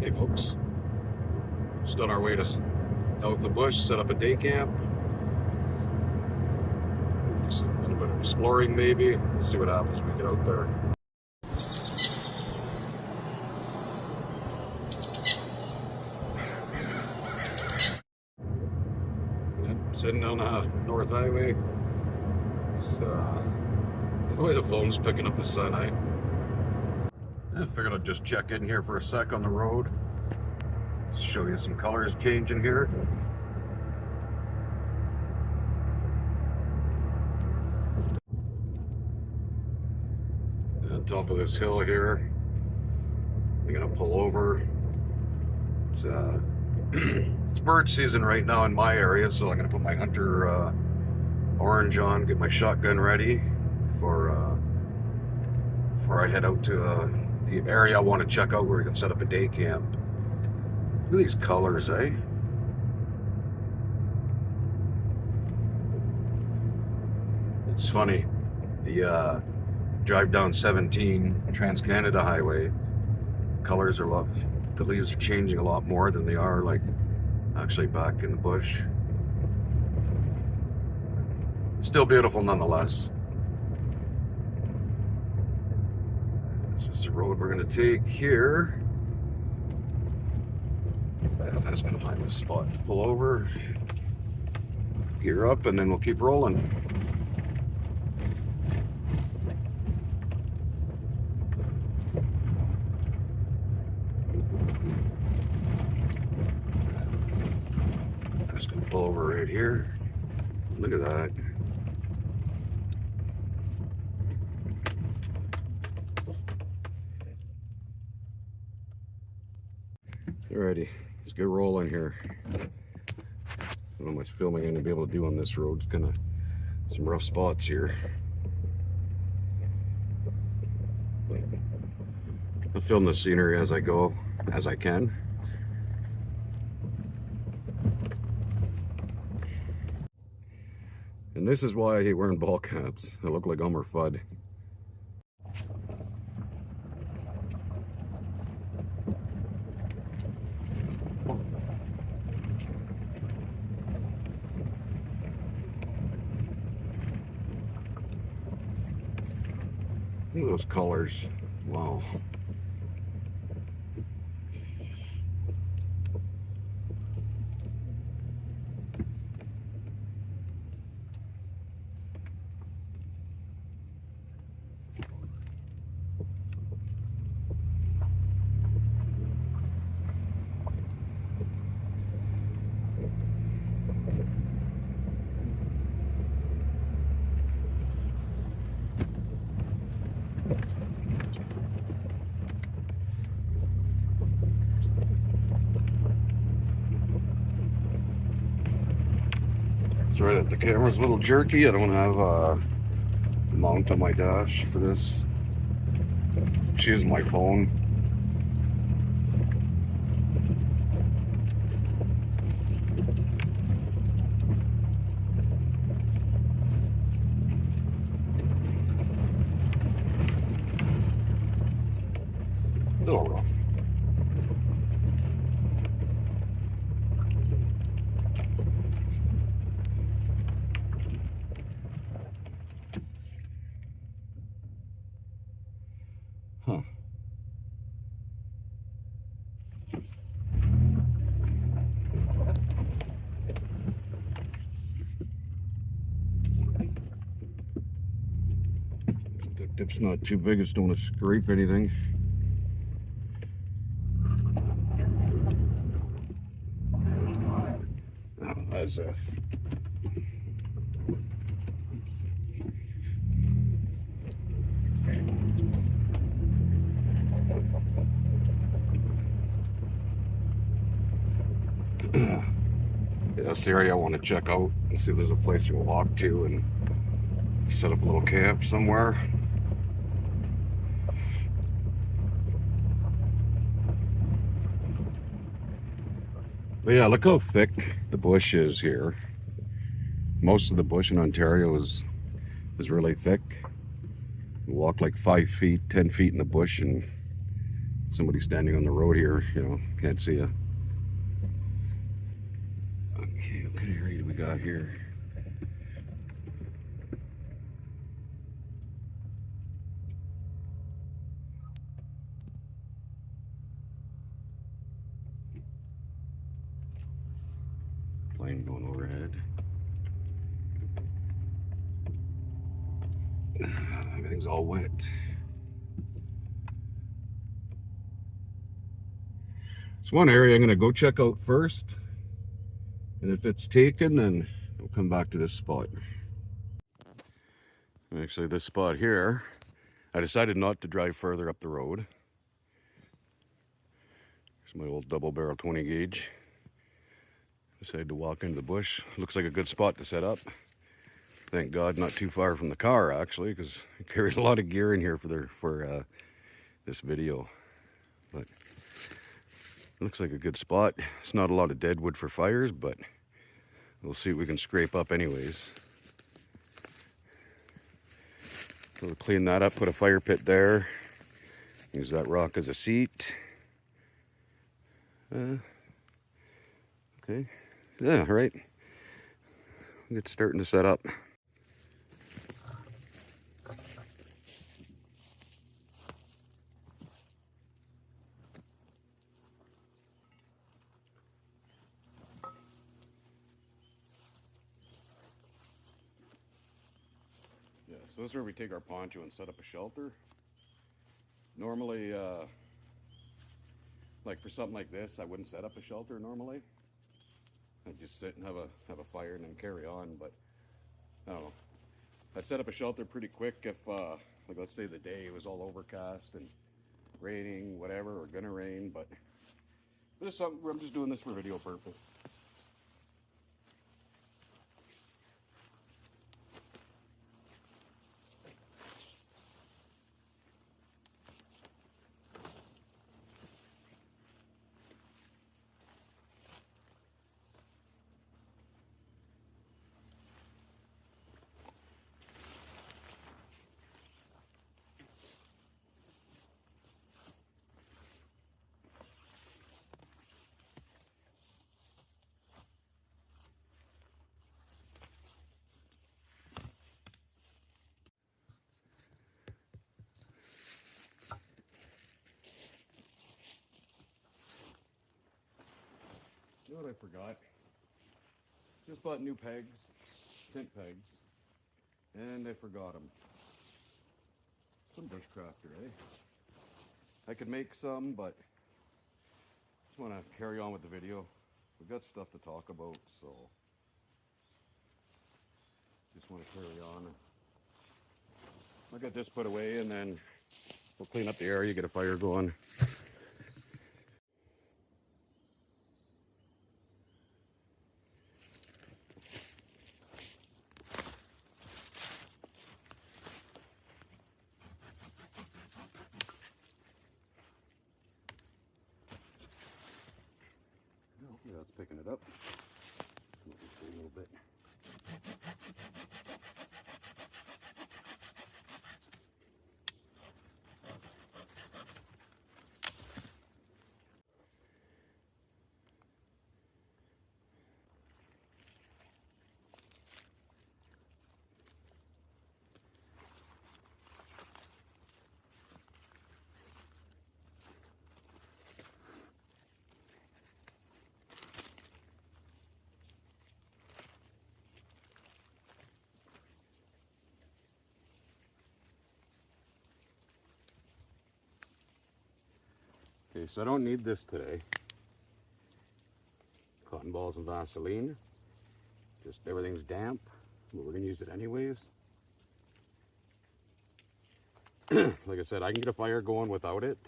Hey folks, just on our way to out in the bush, set up a day camp. Just a little bit of exploring maybe. Let's see what happens when we get out there. Yep, sitting on the North Highway. It's, the way the phone's picking up the sun, I figured I'd just check in here for a sec on the road. Show you some colors changing here. On top of this hill here, I'm gonna pull over. It's it's bird season right now in my area, so I'm gonna put my hunter orange on, get my shotgun ready before I head out to the area I want to check out where we can set up a day camp. Look at these colors, eh? It's funny. The drive down 17 Trans-Canada Highway, colors are the leaves are changing a lot more than they are like actually back in the bush. Still beautiful nonetheless. This is the road we're going to take here. I was going to find a spot to pull over, gear up, and then we'll keep rolling. I'm just going to pull over right here. Look at that. Alrighty, let's get rolling here. I don't know how much filming I'm going to be able to do on this road. It's kind of some rough spots here. I'll film the scenery as I go, as I can. And this is why I hate wearing ball caps. I look like Elmer Fudd. Look at those colors. Wow. Sorry that the camera's a little jerky. I don't have a mount on my dash for this. Just using my phone. A little rough. Huh. The dip's not too big, I just don't want to scrape anything. Oh, that's a yeah, that's the area I want to check out and see if there's a place to walk to and set up a little camp somewhere. But yeah, look how thick the bush is here. Most of the bush in Ontario is really thick. You walk like 5 feet, 10 feet in the bush and Somebody standing on the road here, you know, can't see you. Okay, what kind of area do we got here? Plane going overhead. Everything's all wet. It's one area I'm going to go check out first. And if it's taken, then we'll come back to this spot. Actually, this spot here, I decided not to drive further up the road. Here's my old double barrel 20 gauge. Decided to walk into the bush. Looks like a good spot to set up. Thank God not too far from the car, actually, because I carried a lot of gear in here for this video. But it looks like a good spot. It's not a lot of dead wood for fires, but we'll see what we can scrape up anyways. We'll clean that up, put a fire pit there. Use that rock as a seat. Okay. Yeah, right. Get starting to set up. Yeah, so this is where we take our poncho and set up a shelter. Normally, like for something like this, I wouldn't set up a shelter normally. I'd just sit and have a fire and then carry on. But I don't know. I'd set up a shelter pretty quick if, like, let's say the day was all overcast and raining, whatever, or gonna rain. But this is something, I'm just doing this for video purpose. You know what I forgot? Just bought new pegs, tent pegs, and I forgot them. Some bushcrafter, eh? I could make some, but just want to carry on with the video. We've got stuff to talk about, so just want to carry on. I'll get this put away, and then we'll clean up the area, get a fire going. Yeah, it's picking it up a little bit. Okay, so I don't need this today. Cotton balls and Vaseline. Just everything's damp, but we're gonna use it anyways. Like I said, I can get a fire going without it.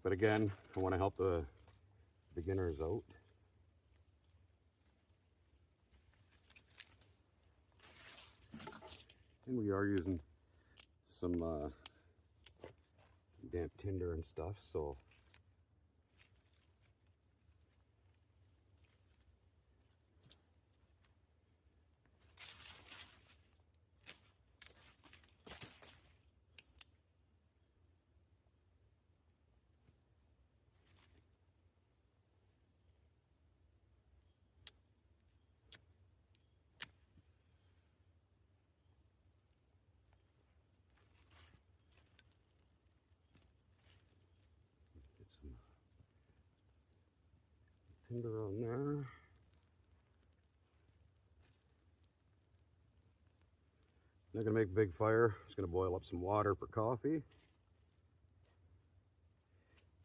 But again, I want to help the beginners out. And we are using some damp tinder and stuff, so Tinder on there. Not gonna make a big fire. Just gonna boil up some water for coffee.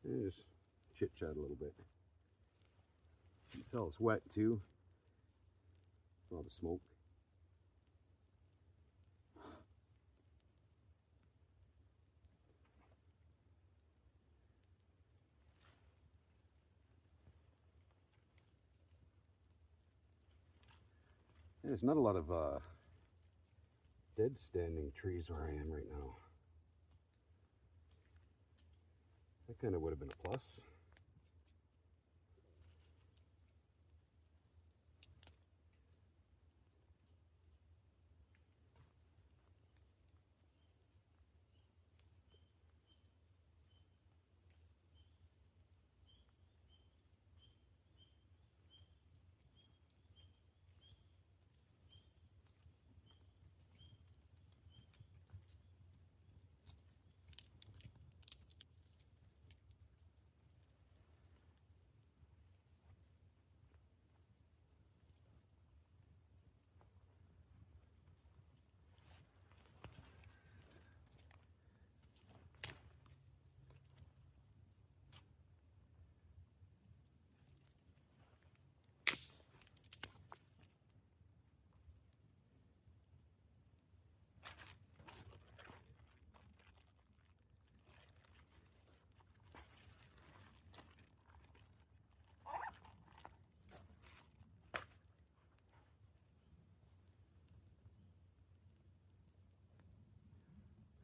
And just chit chat a little bit. You can tell it's wet too. A lot of smoke. And there's not a lot of dead standing trees where I am right now. That kind of would have been a plus.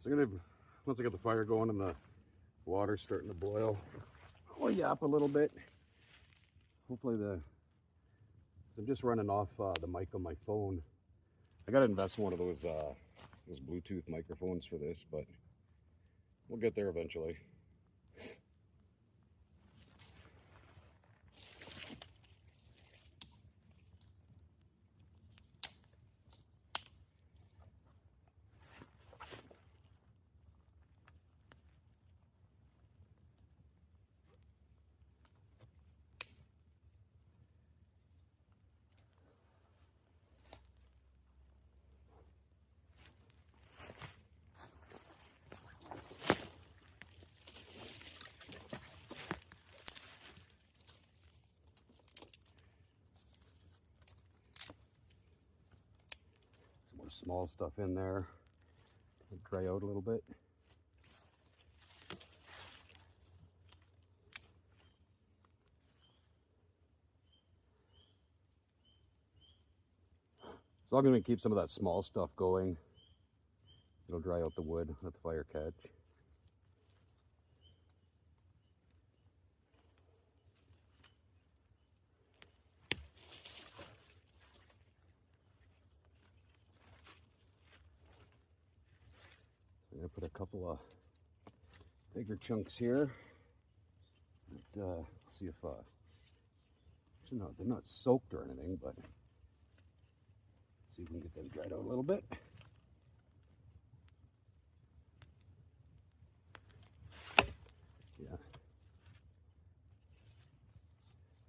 So I'm gonna, once I get the fire going and the water's starting to boil, I'll yap a little bit. Hopefully I'm just running off the mic on my phone. I gotta invest in one of those Bluetooth microphones for this, but we'll get there eventually. Small stuff in there. Dry out a little bit. So I'm going to keep some of that small stuff going. It'll dry out the wood, let the fire catch. I'm going to put a couple of bigger chunks here. And, see if, actually no, they're not soaked or anything, but see if we can get them dried out a little bit. Yeah.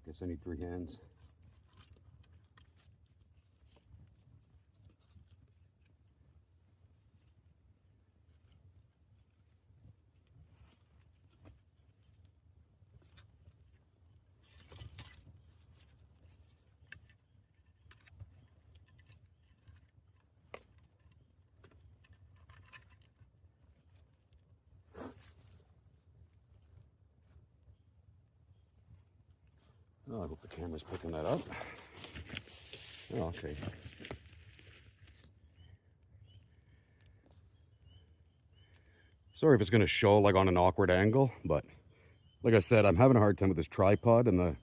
Guess I need 3 hands. Oh, I hope the camera's picking that up. Oh, okay. Sorry if it's going to show like on an awkward angle, but like I said, I'm having a hard time with this tripod and the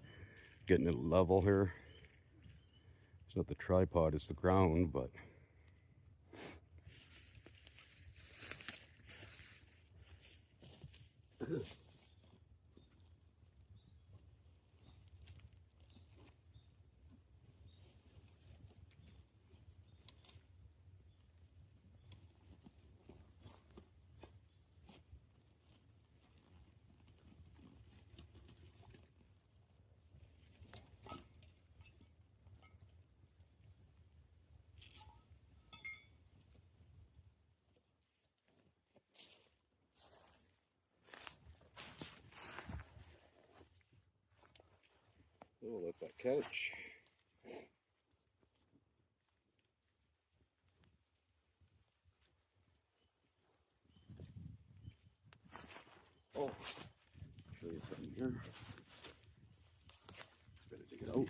getting it level here. It's not the tripod, it's the ground, but we'll let that catch. Oh, show you something here. Better dig it out.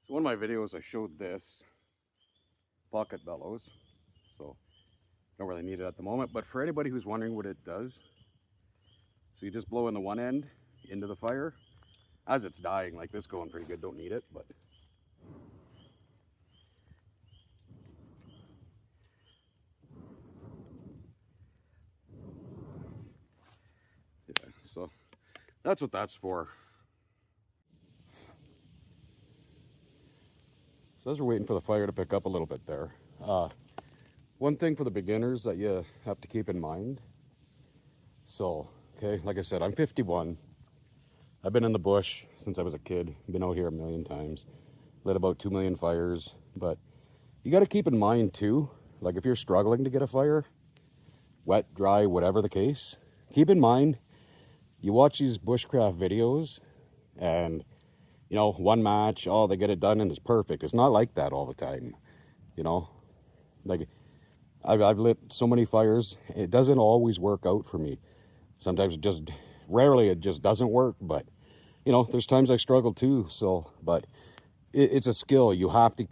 So one of my videos I showed this pocket bellows, so don't really need it at the moment, but for anybody who's wondering what it does, so you just blow in the one end into the fire as it's dying. Like this going pretty good, don't need it, but yeah, so that's what that's for. So as we're waiting for the fire to pick up a little bit there, one thing for the beginners that you have to keep in mind. So, okay, like I said, I'm 51. I've been in the bush since I was a kid. Been out here a million times. Lit about 2 million fires. But you got to keep in mind too, like if you're struggling to get a fire, wet, dry, whatever the case, keep in mind, you watch these bushcraft videos and, you know, one match, oh, they get it done and it's perfect. It's not like that all the time, you know. Like, I've lit so many fires. It doesn't always work out for me. Sometimes rarely it just doesn't work, but, you know, there's times I struggle too, so, but it's a skill. You have to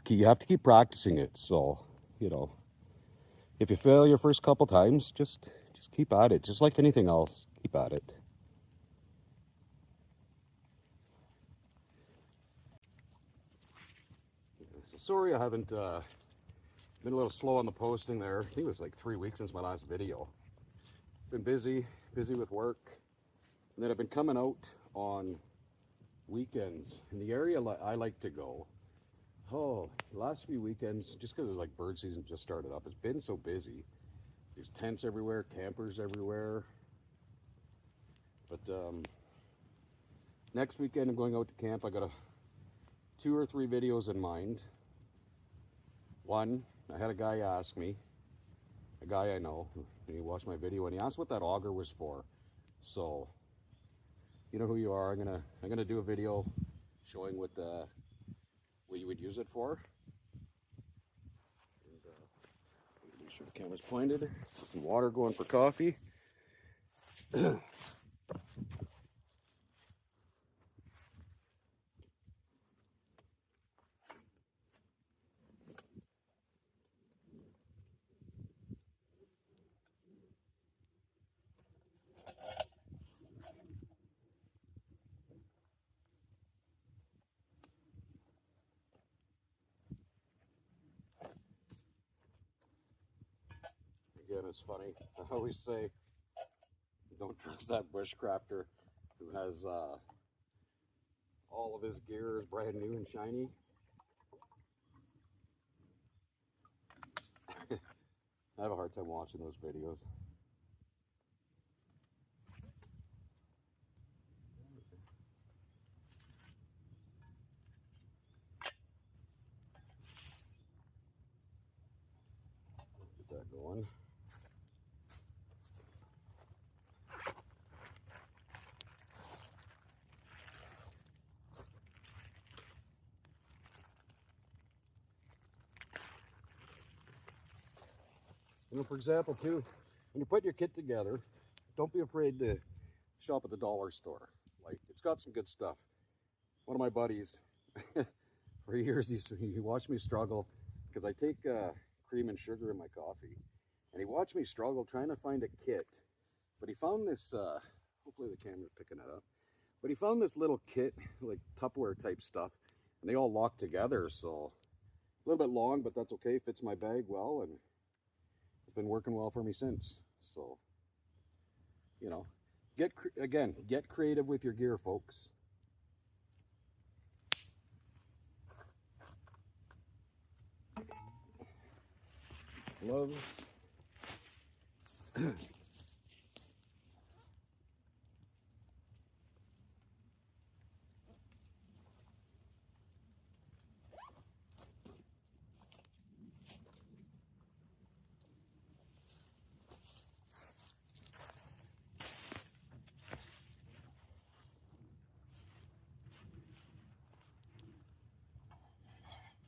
keep practicing it, so, you know, if you fail your first couple times, just keep at it. Just like anything else, keep at it. So sorry I haven't been a little slow on the posting there. I think it was like 3 weeks since my last video. Been busy with work, and then I've been coming out on weekends in the area I like to go. Oh, the last few weekends, just because it was like bird season just started up, it's been so busy. There's tents everywhere, campers everywhere. But next weekend I'm going out to camp. I got 2 or 3 videos in mind. One, I had a guy ask me, a guy I know, and he watched my video and he asked what that auger was for. So, you know who you are. I'm gonna do a video showing what you would use it for. And, make sure the camera's pointed. Some water going for coffee. Again, it's funny. I always say, don't trust that bushcrafter who has all of his gear is brand new and shiny. I have a hard time watching those videos. Get that going. You know, for example, too, when you put your kit together, don't be afraid to shop at the dollar store. Like, it's got some good stuff. One of my buddies, for years, he watched me struggle because I take cream and sugar in my coffee, and he watched me struggle trying to find a kit. But he found this. Hopefully, the camera's picking it up. But he found this little kit, like Tupperware type stuff, and they all lock together. So a little bit long, but that's okay. Fits my bag well, and it's been working well for me since. So, you know, get creative with your gear, folks. Gloves.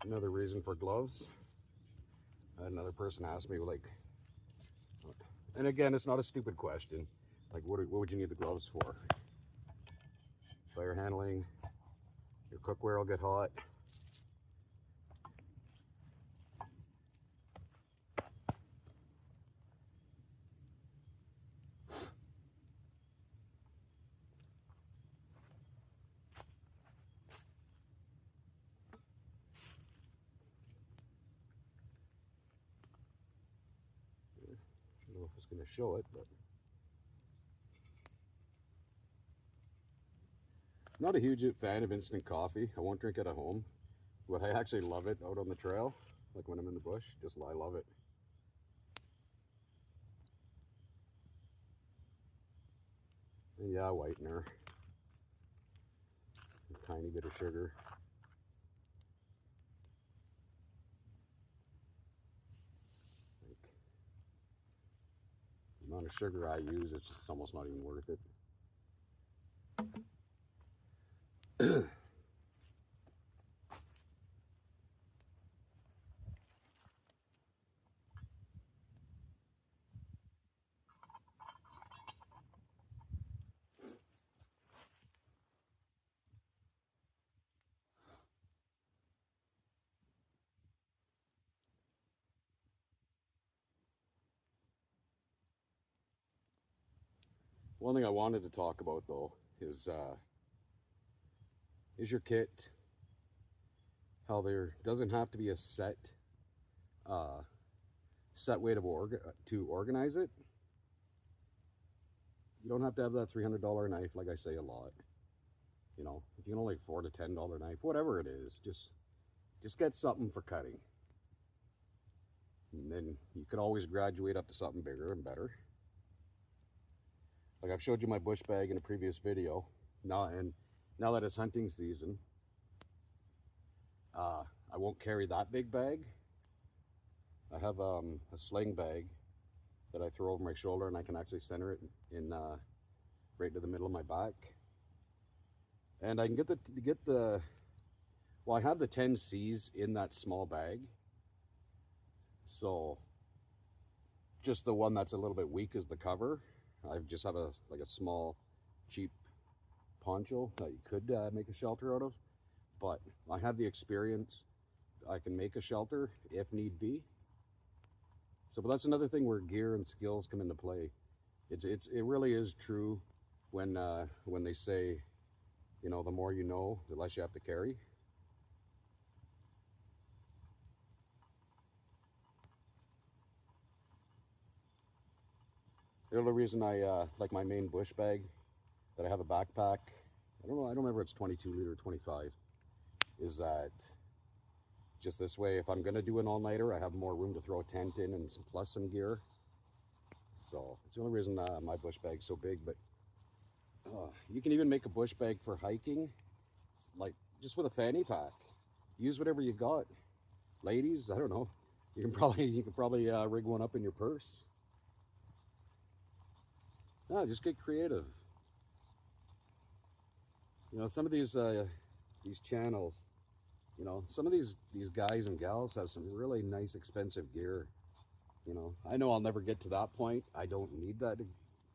Another reason for gloves. I had another person ask me, like, and again, it's not a stupid question. Like, what would you need the gloves for? Fire handling, your cookware will get hot. I don't know if it's going to show it, but I'm not a huge fan of instant coffee. I won't drink it at home, but I actually love it out on the trail, like when I'm in the bush. Just I love it. And yeah, whitener, a tiny bit of sugar. Like, the amount of sugar I use, it's just almost not even worth it. One thing I wanted to talk about though is your kit. How there doesn't have to be a set way to organize it. You don't have to have that $300 knife, like I say a lot. You know, if you can only afford a $10 knife, whatever it is, just get something for cutting. And then you could always graduate up to something bigger and better. Like I've showed you my bush bag in a previous video. Now that it's hunting season, I won't carry that big bag. I have a sling bag that I throw over my shoulder, and I can actually center it in right to the middle of my back. And I can get the well, I have the 10 C's in that small bag. So just the one that's a little bit weak is the cover. I just have a small cheap poncho that you could make a shelter out of, but I have the experience. I can make a shelter if need be. So, but that's another thing where gear and skills come into play. It really is true when they say, you know, the more you know, the less you have to carry. The other reason I like my main bush bag, that I have a backpack, I don't remember if it's 22 liter or 25, is that just this way, if I'm gonna do an all-nighter, I have more room to throw a tent in and plus some gear. So it's the only reason my bush bag's so big. But you can even make a bush bag for hiking, like just with a fanny pack. Use whatever you got. Ladies, I don't know. You can probably rig one up in your purse. No, just get creative. You know, some of these channels, you know, some of these guys and gals have some really nice expensive gear. You know, I know I'll never get to that point. I don't need that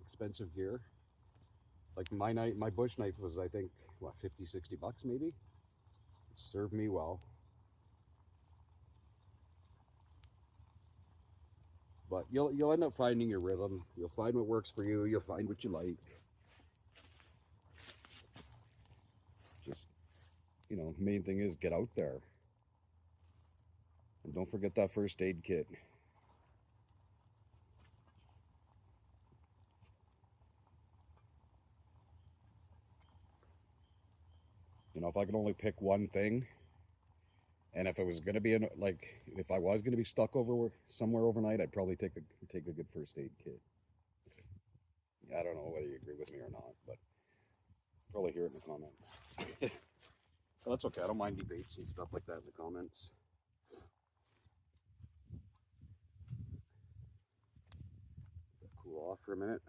expensive gear. Like my bush knife was, I think, what, 50, 60 bucks maybe? It served me well. But you'll end up finding your rhythm. You'll find what works for you. You'll find what you like. Just, you know, main thing is get out there. And don't forget that first aid kit. You know, if I could only pick one thing, and if it was going to be if I was going to be stuck somewhere overnight, I'd probably take a good first aid kit. I don't know whether you agree with me or not, but probably hear it in the comments. So that's okay. I don't mind debates and stuff like that in the comments. Cool off for a minute.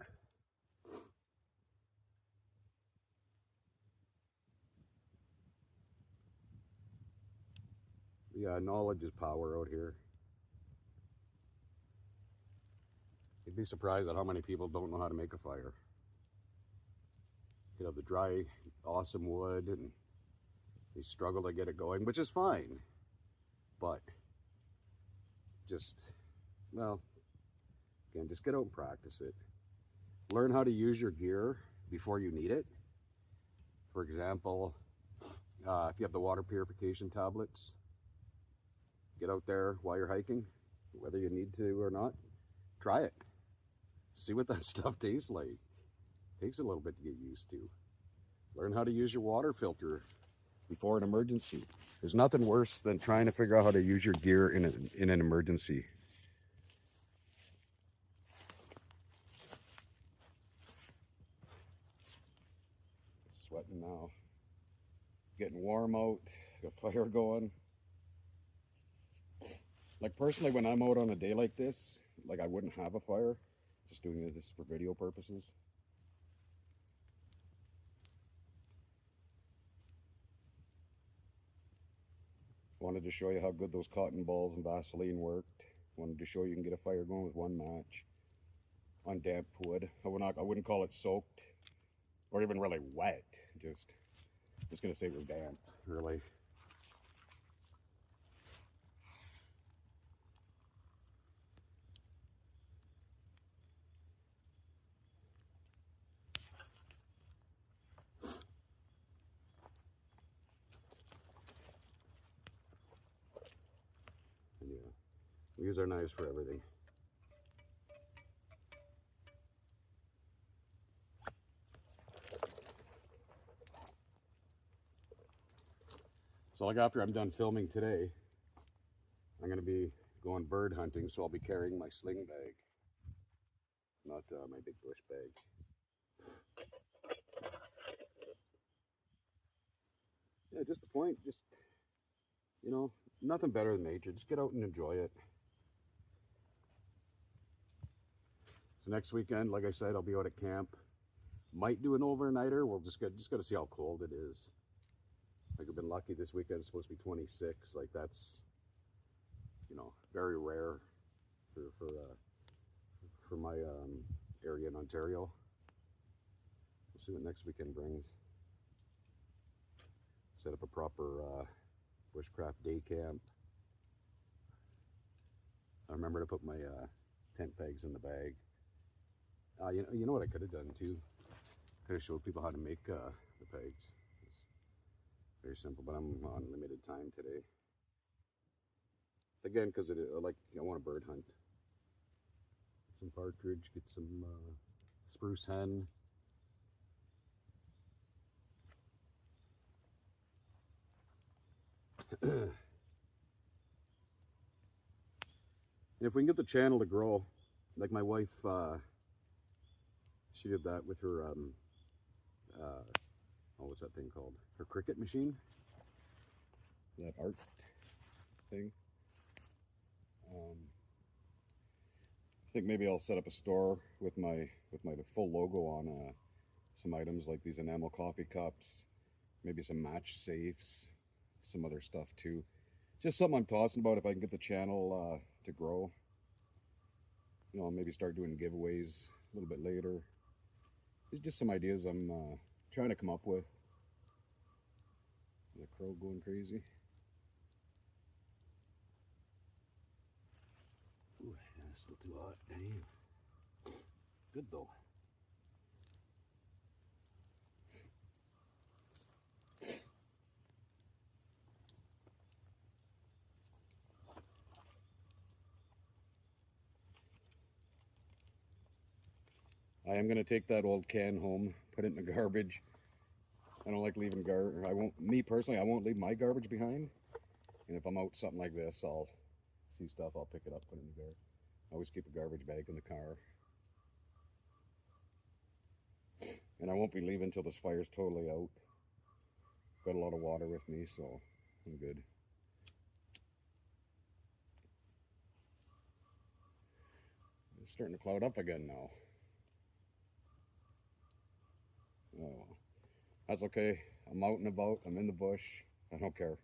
Yeah, Yeah, knowledge is power out here. You'd be surprised at how many people don't know how to make a fire. You know, the dry, awesome wood, and they struggle to get it going, which is fine. But just, well, again, just get out and practice it. Learn how to use your gear before you need it. For example, if you have the water purification tablets, get out there while you're hiking, whether you need to or not. Try it. See what that stuff tastes like. It takes a little bit to get used to. Learn how to use your water filter before an emergency. There's nothing worse than trying to figure out how to use your gear in an emergency. Sweating now. Getting warm out. Got fire going. Like personally, when I'm out on a day like this, like I wouldn't have a fire. Just doing this for video purposes. Wanted to show you how good those cotton balls and Vaseline worked. Wanted to show you can get a fire going with one match on damp wood. I wouldn't call it soaked or even really wet. Just gonna say it was damp, really. And yeah, we use our knives for everything. So like after I'm done filming today, I'm gonna be going bird hunting, so I'll be carrying my sling bag, not my big bush bag. Yeah, just the point, just, you know, nothing better than nature. Just get out and enjoy it. So next weekend, like I said, I'll be out at camp. Might do an overnighter. We'll just gotta see how cold it is. Like I've been lucky this weekend. It's supposed to be 26. Like that's, you know, very rare for my area in Ontario. We'll see what next weekend brings. Set up a proper bushcraft day camp. I remember to put my tent pegs in the bag. You know what I could have done too? Could have showed people how to make the pegs. It's very simple, but I'm on limited time today. Again, because I want a bird hunt. Some partridge, get some spruce hen. If we can get the channel to grow, like my wife, she did that with her, oh, what's that thing called? Her cricket machine? That art thing. I think maybe I'll set up a store with my full logo on some items like these enamel coffee cups, maybe some match safes, some other stuff too. Just something I'm tossing about if I can get the channel to grow. You know, maybe start doing giveaways a little bit later. There's just some ideas I'm trying to come up with. The crow going crazy. Ooh, yeah, it's still too hot. Damn. Good though. I am gonna take that old can home, put it in the garbage. I don't like leaving me personally, I won't leave my garbage behind. And if I'm out something like this, I'll see stuff, I'll pick it up, put it in the garbage. I always keep a garbage bag in the car. And I won't be leaving until this fire's totally out. Got a lot of water with me, so I'm good. It's starting to cloud up again now. Oh, that's okay. I'm out and about. I'm in the bush. I don't care.